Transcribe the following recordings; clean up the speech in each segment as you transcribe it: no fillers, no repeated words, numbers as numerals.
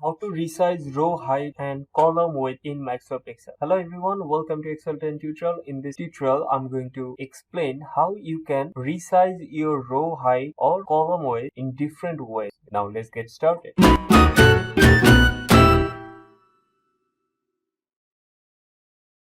How to resize row height and column width in Microsoft Excel. Hello everyone, welcome to Excel 10 tutorial. In this tutorial, I'm going to explain how you can resize your row height or column width in different ways. Now let's get started.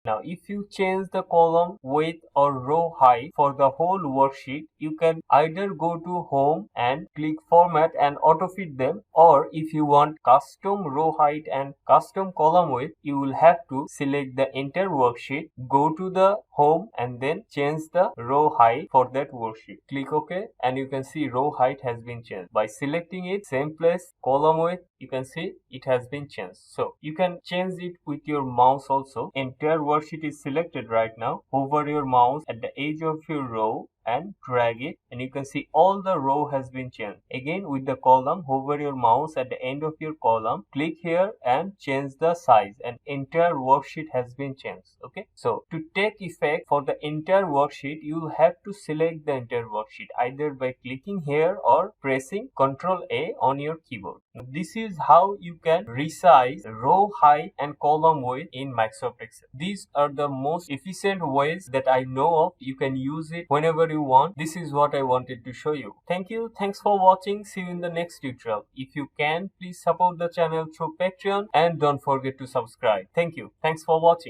Now, if you change the column width or row height for the whole worksheet, you can either go to Home and click Format and auto-fit them, or if you want custom row height and custom column width, you will have to select the entire worksheet, go to the Home and then change the row height for that worksheet. Click OK and you can see row height has been changed. By selecting it, same place, column width, you can see it has been changed. So you can change it with your mouse also. Entire worksheet is selected right now. Hover your mouse at the edge of your row and drag it, and you can see all the row has been changed. Again, with the column, hover your mouse at the end of your column, click here and change the size, and entire worksheet has been changed. Okay, so to take effect for the entire worksheet, you will have to select the entire worksheet either by clicking here or pressing Ctrl+A on your keyboard. This is how you can resize row height and column width in Microsoft Excel. These are the most efficient ways that I know of. You can use it whenever you want. This is what I wanted to show you. Thank you. Thanks for watching. See you in the next tutorial. If you can, please support the channel through Patreon and don't forget to subscribe. Thank you. Thanks for watching.